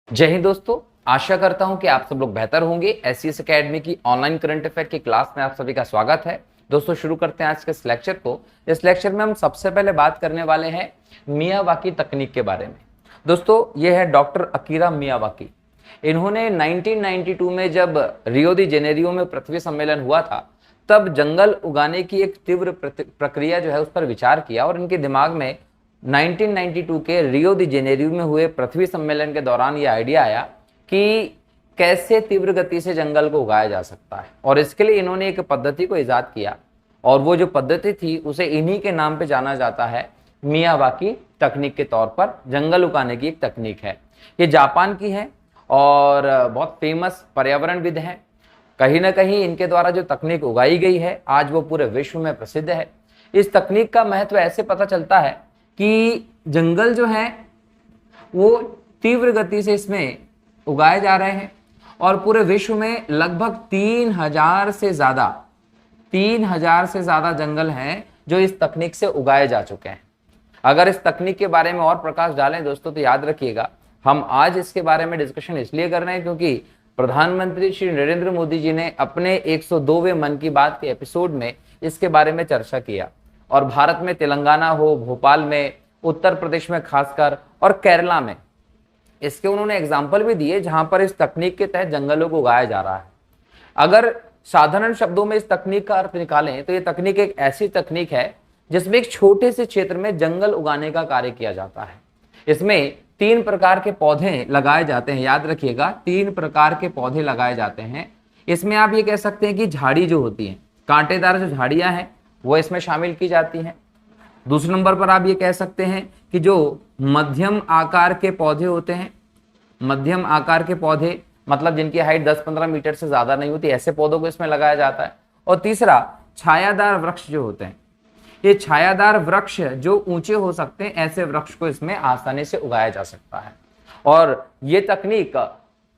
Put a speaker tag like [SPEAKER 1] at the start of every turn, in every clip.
[SPEAKER 1] जय हिंद दोस्तों। आशा करता हूं कि आप सब लोग बेहतर होंगे। एससीएस एकेडमी की ऑनलाइन करंट अफेयर की क्लास में आप सभी का स्वागत है। दोस्तों शुरू करते हैं आज के इस लेक्चर को। इस लेक्चर में हम सबसे पहले बात करने वाले हैं मियावाकी तकनीक के बारे में। दोस्तों ये है डॉक्टर अकीरा मियावाकी। इन्होंने 1992 में जब रियो दी जेनेरियो में पृथ्वी सम्मेलन हुआ था तब जंगल उगाने की एक तीव्र प्रक्रिया जो है उस पर विचार किया और इनके दिमाग में 1992 के रियो दी जेनेरियो में हुए पृथ्वी सम्मेलन के दौरान ये आइडिया आया कि कैसे तीव्र गति से जंगल को उगाया जा सकता है और इसके लिए इन्होंने एक पद्धति को इजाद किया और वो जो पद्धति थी उसे इन्हीं के नाम पे जाना जाता है, मियावाकी तकनीक के तौर पर जंगल उगाने की एक तकनीक है। ये जापान की है और बहुत फेमस पर्यावरणविद हैं। कहीं ना कहीं इनके द्वारा जो तकनीक उगाई गई है आज वो पूरे विश्व में प्रसिद्ध है। इस तकनीक का महत्व ऐसे पता चलता है कि जंगल जो है वो तीव्र गति से इसमें उगाए जा रहे हैं और पूरे विश्व में लगभग 3000 से ज़्यादा जंगल हैं जो इस तकनीक से उगाए जा चुके हैं। अगर इस तकनीक के बारे में और प्रकाश डालें दोस्तों तो याद रखिएगा हम आज इसके बारे में डिस्कशन इसलिए कर रहे हैं क्योंकि प्रधानमंत्री श्री नरेंद्र मोदी जी ने अपने 102वें मन की बात के एपिसोड में इसके बारे में चर्चा किया और भारत में तेलंगाना हो, भोपाल में, उत्तर प्रदेश में खासकर और केरला में इसके उन्होंने एग्जाम्पल भी दिए जहां पर इस तकनीक के तहत जंगलों को उगाया जा रहा है। अगर साधारण शब्दों में इस तकनीक का अर्थ निकालें तो ये तकनीक एक ऐसी तकनीक है जिसमें एक छोटे से क्षेत्र में जंगल उगाने का कार्य किया जाता है। इसमें 3 प्रकार के पौधे लगाए जाते हैं, याद रखिएगा 3 प्रकार के पौधे लगाए जाते हैं। इसमें आप ये कह सकते हैं कि झाड़ी जो होती है, कांटेदार जो झाड़ियां हैं वो इसमें शामिल की जाती हैं। दूसरे नंबर पर आप ये कह सकते हैं कि जो मध्यम आकार के पौधे होते हैं, मध्यम आकार के पौधे मतलब जिनकी हाइट 10-15 मीटर से ज्यादा नहीं होती, ऐसे पौधों को इसमें लगाया जाता है। और तीसरा छायादार वृक्ष जो होते हैं, ये छायादार वृक्ष जो ऊंचे हो सकते हैं ऐसे वृक्ष को इसमें आसानी से उगाया जा सकता है। और ये तकनीक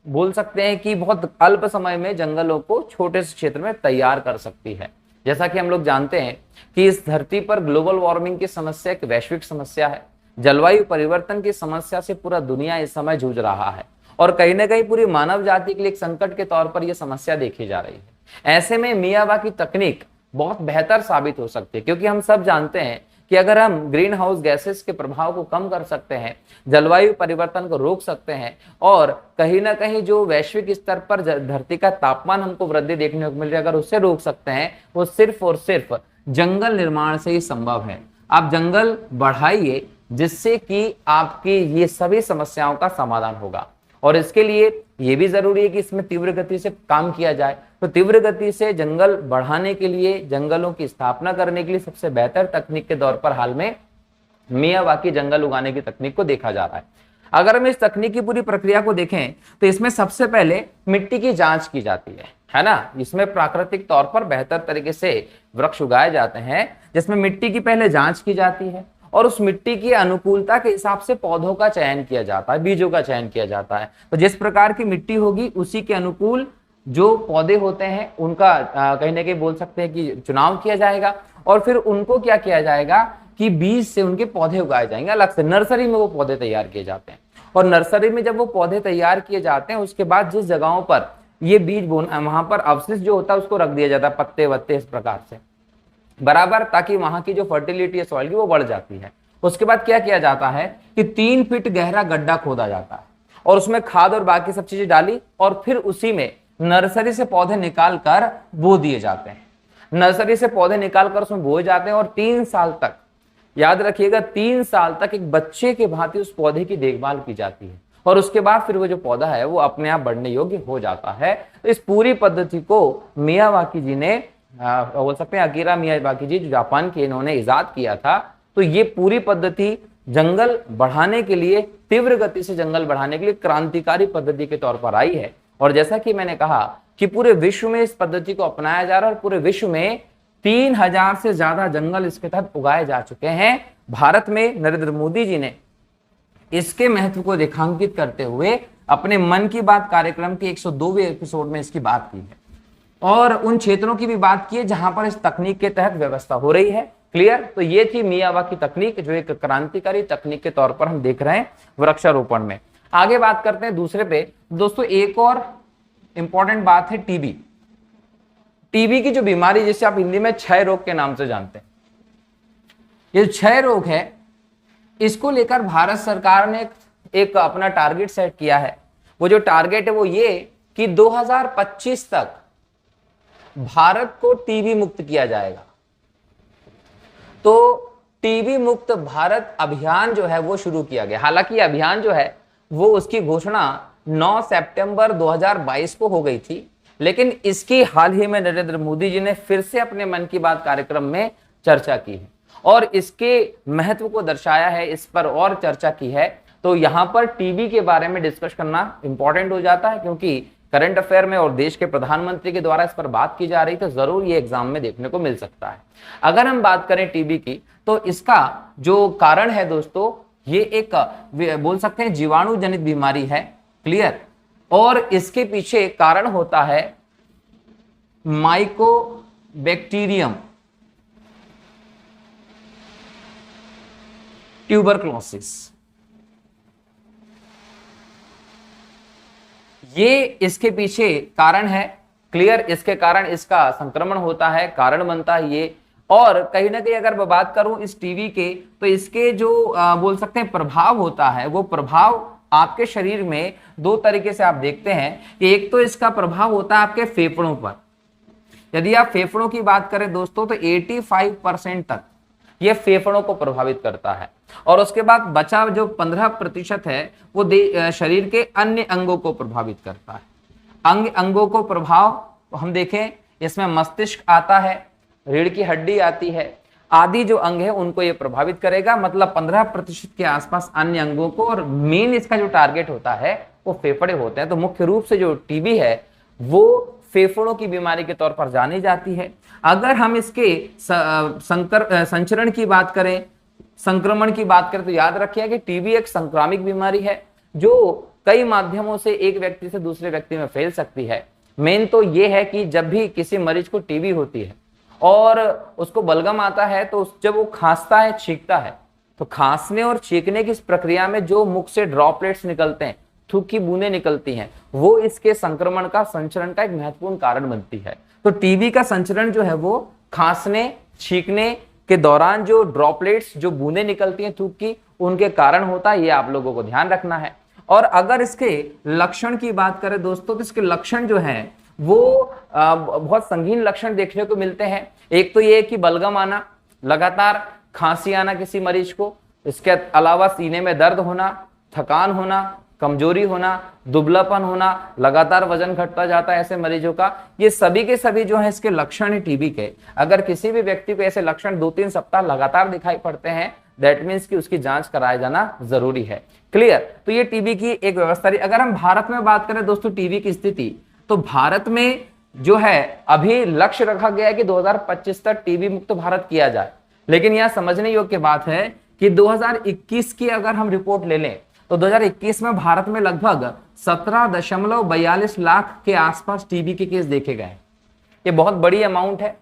[SPEAKER 1] बोल सकते हैं कि बहुत अल्प समय में जंगलों को छोटे से क्षेत्र में तैयार कर सकती है। जैसा कि हम लोग जानते हैं कि इस धरती पर ग्लोबल वार्मिंग की समस्या एक वैश्विक समस्या है। जलवायु परिवर्तन की समस्या से पूरा दुनिया इस समय जूझ रहा है और कहीं ना कहीं पूरी मानव जाति के लिए एक संकट के तौर पर यह समस्या देखी जा रही है। ऐसे में मियावाकी तकनीक बहुत बेहतर साबित हो सकती है क्योंकि हम सब जानते हैं कि अगर हम ग्रीन हाउस गैसेस के प्रभाव को कम कर सकते हैं, जलवायु परिवर्तन को रोक सकते हैं और कहीं ना कहीं जो वैश्विक स्तर पर धरती का तापमान हमको वृद्धि देखने को मिल रही है, अगर उससे रोक सकते हैं, वो सिर्फ और सिर्फ जंगल निर्माण से ही संभव है। आप जंगल बढ़ाइए जिससे कि आपकी ये सभी समस्याओं का समाधान होगा और इसके लिए ये भी जरूरी है कि इसमें तीव्र गति से काम किया जाए। तो तीव्र गति से जंगल बढ़ाने के लिए, जंगलों की स्थापना करने के लिए सबसे बेहतर तकनीक के तौर पर हाल में मियावाकी जंगल उगाने की तकनीक को देखा जा रहा है। अगर हम इस तकनीक की पूरी प्रक्रिया को देखें तो इसमें सबसे पहले मिट्टी की जांच की जाती है ना। इसमें प्राकृतिक तौर पर बेहतर तरीके से वृक्ष उगाए जाते हैं जिसमें मिट्टी की पहले जांच की जाती है और उस मिट्टी की अनुकूलता के हिसाब से पौधों का चयन किया जाता है, बीजों का चयन किया जाता है। तो जिस प्रकार की मिट्टी होगी उसी के अनुकूल जो पौधे होते हैं उनका कहीं ना कहीं बोल सकते हैं कि चुनाव किया जाएगा और फिर उनको क्या किया जाएगा कि बीज से उनके पौधे उगाए जाएंगे। अलग से नर्सरी में वो पौधे तैयार किए जाते हैं और नर्सरी में जब वो पौधे तैयार किए जाते हैं उसके बाद जिस जगहों पर ये बीज बोना, वहां पर अवशिष्ट जो होता है उसको रख दिया जाता है, पत्ते वत्ते इस प्रकार से बराबर, ताकि वहां की जो फर्टिलिटी है सॉइल की वो बढ़ जाती है। उसके बाद क्या किया जाता है कि 3 फीट गहरा गड्ढा खोदा जाता है और उसमें खाद और बाकी सब चीजें डाली और फिर उसी में नर्सरी से पौधे निकाल कर बो दिए जाते हैं। नर्सरी से पौधे निकाल कर उसमें बोए जाते हैं और 3 साल तक, याद रखिएगा 3 साल तक एक बच्चे के भांति उस पौधे की देखभाल की जाती है और उसके बाद फिर वो जो पौधा है वो अपने आप बढ़ने योग्य हो जाता है। तो इस पूरी पद्धति को मियावाकी जी ने बोल सकते हैं अकीरा मियावाकी जी जो जापान के, इन्होंने इजाद किया था। तो ये पूरी पद्धति जंगल बढ़ाने के लिए, तीव्र गति से जंगल बढ़ाने के लिए क्रांतिकारी पद्धति के तौर पर आई है और जैसा कि मैंने कहा कि पूरे विश्व में इस पद्धति को अपनाया जा रहा है और पूरे विश्व में 3000 से ज्यादा जंगल इसके तहत उगाए जा चुके हैं। भारत में नरेंद्र मोदी जी ने इसके महत्व को रेखांकित करते हुए अपने मन की बात कार्यक्रम के 102वें एपिसोड में इसकी बात की है और उन क्षेत्रों की भी बात की है जहां पर इस तकनीक के तहत व्यवस्था हो रही है। क्लियर? तो ये थी मियावाकी तकनीक जो एक क्रांतिकारी तकनीक के तौर पर हम देख रहे हैं वृक्षारोपण में। आगे बात करते हैं दूसरे पे। दोस्तों एक और इंपॉर्टेंट बात है टीबी। टीबी की जो बीमारी जिसे आप हिंदी में क्षय रोग के नाम से जानते हैं, ये क्षय रोग है, इसको लेकर भारत सरकार ने एक अपना टारगेट सेट किया है। वो जो टारगेट है वो ये कि 2025 तक भारत को टीबी मुक्त किया जाएगा। तो टीबी मुक्त भारत अभियान जो है वो शुरू किया गया। हालांकि अभियान जो है वो उसकी घोषणा 9 सितंबर 2022 को हो गई थी, लेकिन इसकी हाल ही में नरेंद्र मोदी जी ने फिर से अपने मन की बात कार्यक्रम में चर्चा की है और इसके महत्व को दर्शाया है, इस पर और चर्चा की है। तो यहां पर टीबी के बारे में डिस्कस करना इंपॉर्टेंट हो जाता है, क्योंकि करंट अफेयर में और देश के प्रधानमंत्री के द्वारा इस पर बात की जा रही, तो जरूर ये एग्जाम में देखने को मिल सकता है। अगर हम बात करें टीबी की, तो इसका जो कारण है दोस्तों, ये एक बोल सकते हैं जीवाणु जनित बीमारी है, क्लियर। और इसके पीछे कारण होता है माइकोबैक्टीरियम ट्यूबरक्लोसिस। ये इसके पीछे कारण है, क्लियर। इसके कारण इसका संक्रमण होता है, कारण बनता है ये। और कहीं ना कहीं अगर मैं बात करूं इस टीबी के, तो इसके जो बोल सकते हैं प्रभाव होता है, वो प्रभाव आपके शरीर में दो तरीके से आप देखते हैं कि एक तो इसका प्रभाव होता है आपके फेफड़ों पर। यदि आप फेफड़ों की बात करें दोस्तों, तो 85% तक ये फेफड़ों को प्रभावित करता है, और उसके बाद बचा जो 15% है वो शरीर के अन्य अंगों को प्रभावित करता है। अंगों को प्रभाव हम देखें, इसमें मस्तिष्क आता है, रीढ़ की हड्डी आती है, आदि जो अंग है उनको ये प्रभावित करेगा, मतलब 15% के आसपास अन्य अंगों को। और मेन इसका जो टारगेट होता है वो फेफड़े होते हैं। तो मुख्य रूप से जो टीबी है वो फेफड़ों की बीमारी के तौर पर जानी जाती है। अगर हम इसके संचरण की बात करें, संक्रमण की बात करें, तो याद रखिए कि टीबी एक संक्रामक बीमारी है जो कई माध्यमों से एक व्यक्ति से दूसरे व्यक्ति में फैल सकती है। मेन तो ये है कि जब भी किसी मरीज को टीबी होती है और उसको बलगम आता है, तो जब वो खांसता है, छींकता है, तो खांसने और छींकने की इस प्रक्रिया में जो मुख से ड्रॉपलेट्स निकलते हैं, थूक की बूंदें निकलती हैं, वो इसके संक्रमण का, संचरण का एक महत्वपूर्ण कारण बनती है। तो टीबी का संचरण जो है वो खांसने, छींकने के दौरान जो ड्रॉपलेट्स, जो बूंदें निकलती हैं थूक की, उनके कारण होता है। ये आप लोगों को ध्यान रखना है। और अगर इसके लक्षण की बात करें दोस्तों, तो इसके लक्षण जो हैं वो बहुत संगीन लक्षण देखने को मिलते हैं। एक तो ये कि बलगम आना, लगातार खांसी आना किसी मरीज को, इसके अलावा सीने में दर्द होना, थकान होना, कमजोरी होना, दुबलापन होना, लगातार वजन घटता जाता है ऐसे मरीजों का। ये सभी के सभी जो है इसके लक्षण है टीबी के। अगर किसी भी व्यक्ति को ऐसे लक्षण 2-3 सप्ताह लगातार दिखाई पड़ते हैं, दैट मीन्स कि उसकी जांच कराया जाना जरूरी है, क्लियर। तो ये टीबी की एक व्यवस्था रही। अगर हम भारत में बात करें दोस्तों टीबी की स्थिति, तो भारत में जो है अभी लक्ष्य रखा गया है कि 2025 तक टीबी मुक्त भारत किया जाए। लेकिन यह समझने योग्य बात है कि 2021 की अगर हम रिपोर्ट ले लें, तो 2021 में भारत में लगभग 17.42 लाख के आसपास टीबी के केस देखे गए। ये बहुत बड़ी अमाउंट है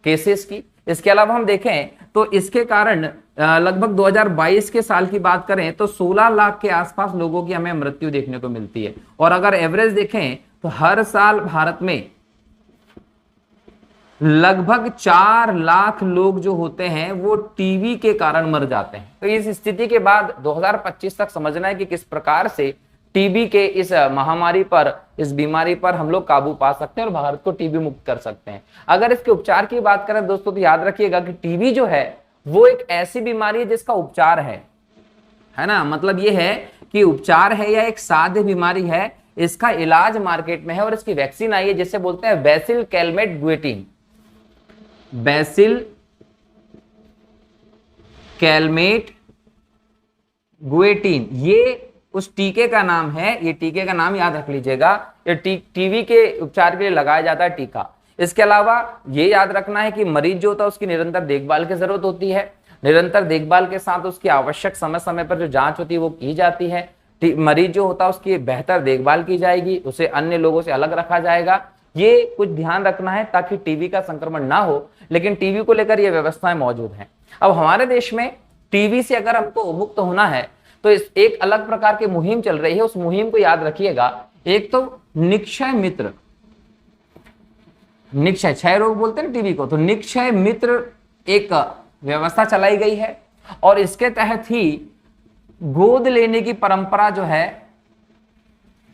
[SPEAKER 1] केसेस की। इसके अलावा हम देखें तो इसके कारण लगभग 2022 के साल की बात करें तो 16 लाख के आसपास लोगों की हमें मृत्यु देखने को मिलती है। और अगर एवरेज देखें तो हर साल भारत में लगभग 4 लाख लोग जो होते हैं वो टीबी के कारण मर जाते हैं। तो इस स्थिति के बाद 2025 तक समझना है कि किस प्रकार से टीबी के इस महामारी पर, इस बीमारी पर हम लोग काबू पा सकते हैं और भारत को टीबी मुक्त कर सकते हैं। अगर इसके उपचार की बात करें दोस्तों, तो याद रखिएगा कि टीबी जो है वो एक ऐसी बीमारी है जिसका उपचार है ना। मतलब ये है कि उपचार है या एक साध्य बीमारी है, इसका इलाज मार्केट में है और इसकी वैक्सीन आई है जिसे बोलते हैं बैसिल कैलमेट गुएटिन। बैसिल कैलमेट गुएटिन ये उस टीके का नाम है। ये टीके का नाम याद रख लीजिएगा। ये टीबी के उपचार के लिए लगाया जाता है टीका। इसके अलावा ये याद रखना है कि मरीज जो होता है उसकी निरंतर देखभाल की जरूरत होती है। निरंतर देखभाल के साथ उसकी आवश्यक समय समय पर जो जांच होती है वो की जाती है। मरीज जो होता है उसकी बेहतर देखभाल की जाएगी, उसे अन्य लोगों से अलग रखा जाएगा। ये कुछ ध्यान रखना है ताकि टीबी का संक्रमण ना हो, लेकिन टीबी को लेकर ये व्यवस्थाएं मौजूद हैं। अब हमारे देश में टीबी से अगर हमको मुक्त होना है तो इस एक अलग प्रकार की मुहिम चल रही है, उस मुहिम को याद रखिएगा। एक तो निक्षय मित्र, निक्षय, क्षय रोग बोलते हैं ना टीबी को, तो निक्षय मित्र एक व्यवस्था चलाई गई है और इसके तहत ही गोद लेने की परंपरा जो है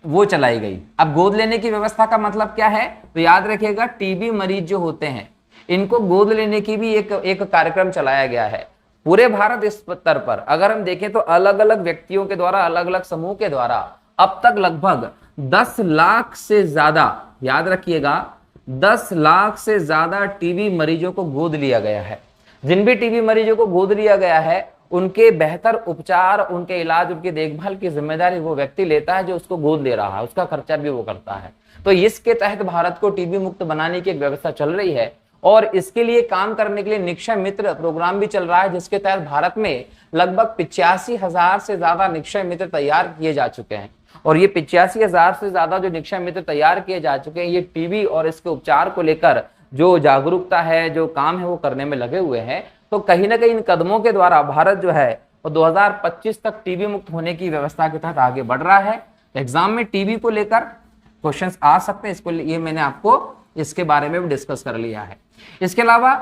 [SPEAKER 1] वो चलाई गई। अब गोद लेने की व्यवस्था का मतलब क्या है, तो याद रखिएगा टीबी मरीज जो होते हैं इनको गोद लेने की भी एक कार्यक्रम चलाया गया है पूरे भारत स्तर पर। अगर हम देखें तो अलग अलग व्यक्तियों के द्वारा, अलग अलग समूह के द्वारा अब तक लगभग 10 लाख से ज्यादा, याद रखिएगा 10 लाख से ज्यादा टीबी मरीजों को गोद लिया गया है। जिन भी टीबी मरीजों को गोद लिया गया है उनके बेहतर उपचार, उनके इलाज, उनकी देखभाल की जिम्मेदारी वो व्यक्ति लेता है जो उसको गोद ले रहा है, उसका खर्चा भी वो करता है। तो इसके तहत भारत को टीबी मुक्त बनाने की एक व्यवस्था चल रही है और इसके लिए काम करने के लिए निक्षय मित्र प्रोग्राम भी चल रहा है, जिसके तहत भारत में लगभग 85,000 से ज्यादा निक्षय मित्र तैयार किए जा चुके हैं। और ये 85,000 से ज्यादा जो निक्षय मित्र तैयार किए जा चुके हैं, ये टीबी और इसके उपचार को लेकर जो जागरूकता है, जो काम है वो करने में लगे हुए हैं। तो कहीं ना कहीं इन कदमों के द्वारा भारत जो है वो 2025 तक टीबी मुक्त होने की व्यवस्था के तहत आगे बढ़ रहा है। एग्जाम में टीबी को लेकर क्वेश्चंस आ सकते हैं, इसको ये मैंने आपको इसके बारे में भी डिस्कस कर लिया है। इसके अलावा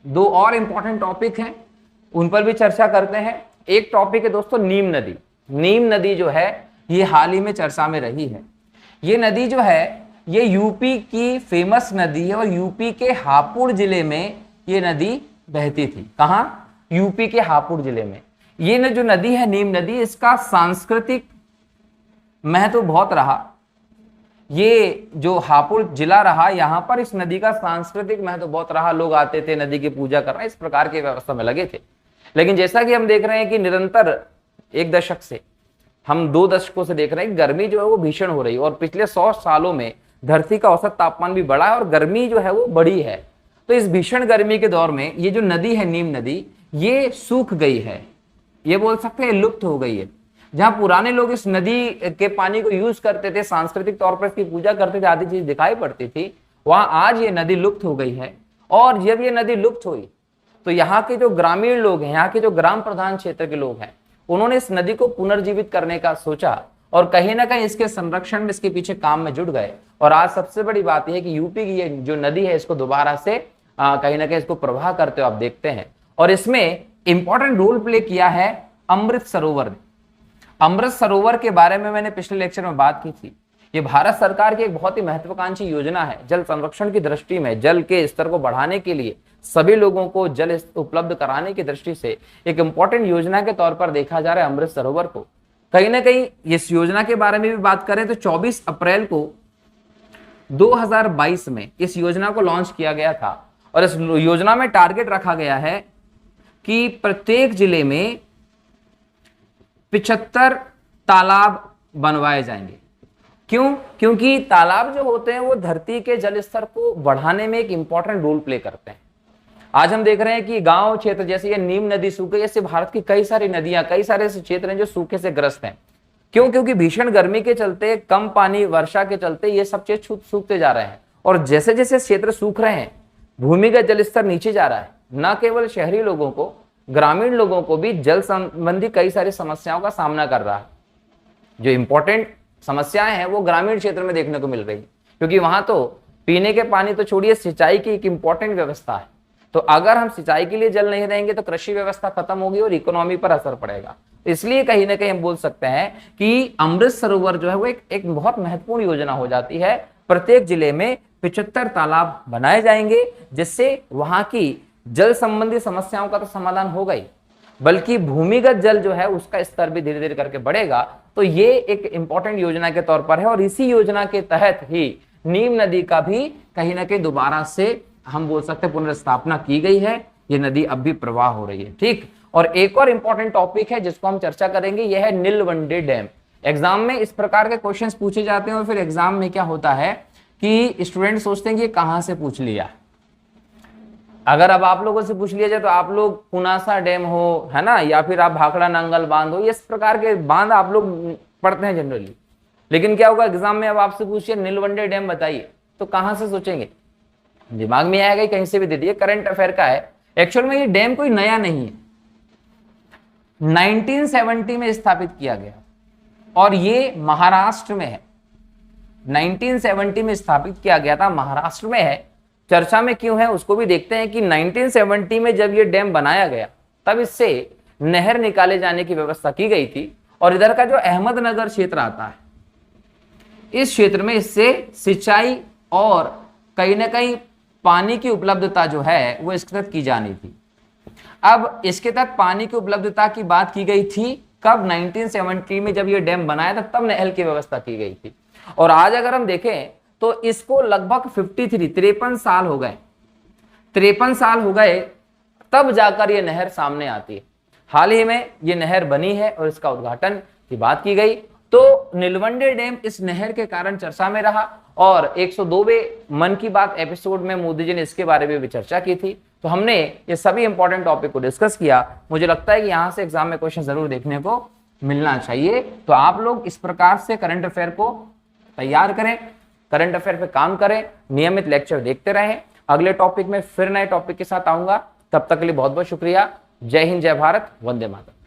[SPEAKER 1] 2 और इंपॉर्टेंट टॉपिक हैं, उन पर भी चर्चा करते हैं। एक टॉपिक है दोस्तों नीम नदी। नीम नदी जो है ये हाल ही में चर्चा में रही है। ये नदी जो है ये यूपी की फेमस नदी है और यूपी के हापुड़ जिले में ये नदी बहती थी। कहां? यूपी के हापुड़ जिले में। ये जो नदी है नीम नदी, इसका सांस्कृतिक महत्व बहुत रहा। ये जो हापुड़ जिला रहा, यहां पर इस नदी का सांस्कृतिक महत्व बहुत रहा। लोग आते थे नदी की पूजा करना, इस प्रकार की व्यवस्था में लगे थे। लेकिन जैसा कि हम देख रहे हैं कि निरंतर 1 दशक से, हम 2 दशकों से देख रहे हैं गर्मी जो है वो भीषण हो रही है और पिछले 100 सालों में धरती का औसत तापमान भी बढ़ा है और गर्मी जो है वो बढ़ी है। तो इस भीषण गर्मी के दौर में ये जो नदी है नीम नदी, ये सूख गई है, ये बोल सकते हैं लुप्त हो गई है। जहां पुराने लोग इस नदी के पानी को यूज करते थे, सांस्कृतिक तौर पर इसकी पूजा करते थे, आदि चीज दिखाई पड़ती थी, वहां आज ये नदी लुप्त हो गई है। और जब ये नदी लुप्त हुई तो यहाँ के जो ग्रामीण लोग हैं, यहाँ के जो ग्राम प्रधान क्षेत्र के लोग हैं, उन्होंने इस नदी को पुनर्जीवित करने का सोचा और कहीं ना कहीं इसके संरक्षण में, इसके पीछे काम में जुट गए। और आज सबसे बड़ी बात यह है कि यूपी की ये जो नदी है इसको दोबारा से कहीं ना कहीं इसको प्रवाह करते हुए आप देखते हैं। और इसमें इंपॉर्टेंट रोल प्ले किया है अमृत सरोवर ने। अमृत सरोवर के बारे में मैंने पिछले लेक्चर में बात की थी। ये भारत सरकार की एक बहुत ही महत्वाकांक्षी योजना है। जल संरक्षण की दृष्टि में, जल के स्तर को बढ़ाने के लिए, सभी लोगों को जल उपलब्ध कराने की दृष्टि से एक इंपॉर्टेंट योजना के तौर पर देखा जा रहा है अमृत सरोवर को। कहीं ना कहीं इस योजना के बारे में भी बात करें तो 24 अप्रैल को 2022 में इस योजना को लॉन्च किया गया था और इस योजना में टारगेट रखा गया है कि प्रत्येक जिले में 75 तालाब बनवाए जाएंगे। क्यों? क्योंकि तालाब जो होते हैं वो धरती के जल स्तर को बढ़ाने में एक इंपॉर्टेंट रोल प्ले करते हैं। आज हम देख रहे हैं कि गांव क्षेत्र जैसे ये नीम नदी सूख गई, ऐसे भारत की कई सारी नदियां, कई सारे ऐसे क्षेत्र हैं जो सूखे से ग्रस्त हैं। क्यों? क्योंकि भीषण गर्मी के चलते, कम पानी वर्षा के चलते ये सब चीज सूखते जा रहे हैं। और जैसे जैसे क्षेत्र सूख रहे हैं, भूमिगत जल स्तर नीचे जा रहा है। न केवल शहरी लोगों को, ग्रामीण लोगों को भी जल संबंधी कई सारी समस्याओं का सामना कर रहा है। जो इंपॉर्टेंट समस्याएं हैं वो ग्रामीण क्षेत्र में देखने को मिल रही है, क्योंकि वहां तो पीने के पानी तो छोड़िए, सिंचाई की एक इंपॉर्टेंट व्यवस्था है। तो अगर हम सिंचाई के लिए जल नहीं देंगे तो कृषि व्यवस्था खत्म होगी और इकोनॉमी पर असर पड़ेगा। तो इसलिए कहीं ना कहीं हम बोल सकते हैं कि अमृत सरोवर जो है वो एक बहुत महत्वपूर्ण योजना हो जाती है। प्रत्येक जिले में 75 तालाब बनाए जाएंगे, जिससे वहां की जल संबंधी समस्याओं का तो समाधान होगा ही, बल्कि भूमिगत जल जो है उसका स्तर भी धीरे धीरे करके बढ़ेगा। तो ये एक इंपॉर्टेंट योजना के तौर पर है और इसी योजना के तहत ही नीम नदी का भी कहीं ना कहीं दोबारा से हम बोल सकते हैं पुनर्स्थापना की गई है। ये नदी अब भी प्रवाह हो रही है। ठीक। और एक और इंपॉर्टेंट टॉपिक है जिसको हम चर्चा करेंगे, यह है नीलवंडे डैम। एग्जाम में इस प्रकार के क्वेश्चंस पूछे जाते हैं और फिर एग्जाम में क्या होता है कि स्टूडेंट सोचते हैं कि कहां से पूछ लिया। अगर अब आप लोगों से पूछ लिया जाए तो आप लोग पुनासा डैम हो, है ना, या फिर आप भाखड़ा नांगल बांध हो, इस प्रकार के बांध आप लोग पढ़ते हैं जनरली। लेकिन क्या होगा एग्जाम में अब आपसे पूछिए नीलवंडे डैम बताइए, तो कहां से सोचेंगे? दिमाग में आएगा कहीं से भी दे दिए, करंट अफेयर का है। एक्चुअल में ये डैम कोई नया नहीं है। 1970 में स्थापित किया गया और ये महाराष्ट्र में है। 1970 में स्थापित किया गया था, महाराष्ट्र में है। चर्चा में क्यों है उसको भी देखते हैं कि 1970 में जब ये डैम बनाया गया तब इससे नहर निकाले जाने की व्यवस्था की गई थी। और इधर का जो अहमदनगर क्षेत्र आता है, इस क्षेत्र में इससे सिंचाई और कहीं ना कहीं पानी की उपलब्धता जो है वो इसके तहत की जानी थी। अब इसके तहत पानी की उपलब्धता की बात की गई थी कब? 1970 में जब ये डैम बनाया था तब नहर की व्यवस्था की गई थी। और आज अगर हम देखें तो इसको लगभग 53 साल हो गए, 53 साल हो गए तब जाकर ये नहर सामने आती है। हाल ही में ये नहर बनी है और इसका उद्घाटन की बात की गई। तो नीलवंडे डैम इस नहर के कारण चर्चा में रहा और 102वें मन की बात एपिसोड में मोदी जी ने इसके बारे में भी चर्चा की थी। तो हमने ये सभी इंपॉर्टेंट टॉपिक को डिस्कस किया। मुझे लगता है कि यहां से एग्जाम में क्वेश्चन जरूर देखने को मिलना चाहिए। तो आप लोग इस प्रकार से करंट अफेयर को तैयार करें, करंट अफेयर पे काम करें, नियमित लेक्चर देखते रहें। अगले टॉपिक में फिर नए टॉपिक के साथ आऊंगा। तब तक के लिए बहुत बहुत शुक्रिया। जय हिंद, जय भारत, वंदे मातरम।